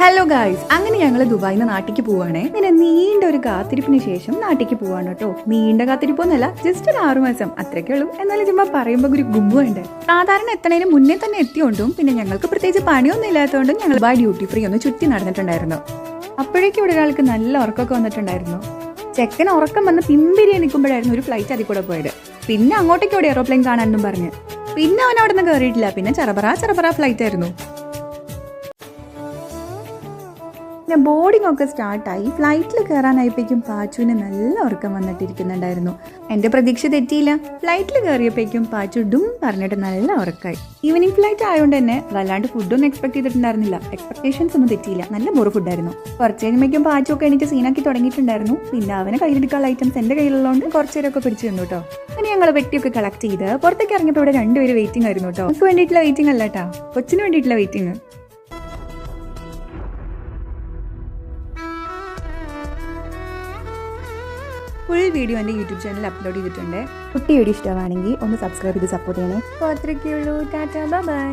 Hello guys, അങ്ങനെ ഞങ്ങൾ ദുബായിൽ നിന്ന് നാട്ടിലേക്ക് പോവാണേ. ഇങ്ങനെ നീണ്ട ഒരു കാത്തിരിപ്പിന് ശേഷം നാട്ടിലേക്ക് പോവാണ് കേട്ടോ. നീണ്ട കാത്തിരിപ്പൊന്നല്ല, ജസ്റ്റ് ഒരു 6 മാസം അത്രയൊക്കെ ഉള്ളൂ. എന്നാലും ചുമ്മാ പറയുമ്പോൾ ഒരു ഗുമ്മുണ്ട്. സാധാരണ എത്തണേന് മുന്നേ തന്നെ എത്തിയോണ്ടും പിന്നെ ഞങ്ങൾക്ക് പ്രത്യേകിച്ച് പണിയൊന്നും ഇല്ലാത്തതുകൊണ്ടും ഞങ്ങൾ ഡ്യൂട്ടി ഫ്രീ ഒന്ന് ചുറ്റി നടന്നിട്ടുണ്ടായിരുന്നു. അപ്പോഴേക്കും ഇവിടെ ഒരാൾക്ക് നല്ല ഉറക്കമൊക്കെ വന്നിട്ടുണ്ടായിരുന്നു. ചെക്കൻ ഉറക്കം വന്ന് പിമ്പിരിയെ നിൽക്കുമ്പോഴായിരുന്നു ഒരു ഫ്ലൈറ്റ് അതിൽ കൂടെ പോയത്. പിന്നെ അങ്ങോട്ടേക്ക് ഇവിടെ എയ്റോപ്ലെയിൻ കാണാനും പറഞ്ഞ് പിന്നെ അവൻ അവിടെ നിന്ന് കയറിയിട്ടില്ല. പിന്നെ ചെറപറ ഫ്ലൈറ്റ് ആയിരുന്നു. പിന്നെ ബോർഡിംഗ് ഒക്കെ സ്റ്റാർട്ടായി. ഫ്ലൈറ്റിൽ കയറാനായപ്പോഴേക്കും പാച്ചുവിന് നല്ല ഉറക്കം വന്നിട്ടിരിക്കുന്നുണ്ടായിരുന്നു. എൻ്റെ പ്രതീക്ഷ തെറ്റിയില്ല. ഫ്ലൈറ്റിൽ കയറിയപ്പോഴേക്കും പാച്ചു ഡും പറഞ്ഞിട്ട് നല്ല ഉറക്കമായി. ഈവനിങ് ഫ്ലൈറ്റ് ആയതുകൊണ്ട് തന്നെ വല്ലാണ്ട് ഫുഡൊന്നും എക്സ്പെക്ട് ചെയ്തിട്ടുണ്ടായിരുന്നില്ല. എക്സ്പെക്ടേഷൻസ് ഒന്നും തെറ്റിയില്ല. നല്ല ബോറ് ഫുഡായിരുന്നു. കുറച്ച് കഴിയുമ്പോഴേക്കും പാച്ചു ഒക്കെ എനിക്ക് സീനാക്കി തുടങ്ങിയിട്ടുണ്ടായിരുന്നു. പിന്നെ അവനെ കയ്യിലെടുക്കാനുള്ള ഐറ്റംസ് എൻ്റെ കയ്യിലുള്ളതുകൊണ്ട് കുറച്ച് നേരമൊക്കെ പിടിച്ചു തന്നു കേട്ടോ. അങ്ങനെ ഞങ്ങൾ വെട്ടിയൊക്കെ കളക്ട് ചെയ്ത് പുറത്തേക്ക് ഇറങ്ങിയപ്പോൾ ഇവിടെ 2 പേര് വെയിറ്റിംഗ് ആയിരുന്നു കേട്ടോ. നമുക്ക് വേണ്ടിയിട്ടുള്ള വെയിറ്റിംഗ് അല്ല കേട്ടോ, കൊച്ചിന് വേണ്ടിയിട്ടുള്ള വെയിറ്റിംഗ്. ഫുൾ വീഡിയോ എൻ്റെ യൂട്യൂബ് ചാനൽ അപ്ലോഡ് ചെയ്തിട്ടുണ്ട്. കുട്ടി വീഡിയോ ഇഷ്ടമാണെങ്കിൽ ഒന്ന് സബ്സ്ക്രൈബ് ചെയ്ത് സപ്പോർട്ട് ചെയ്യണേ. അപ്പോൾ അത്രയ്ക്കേ ഉള്ളൂ. Tata bye.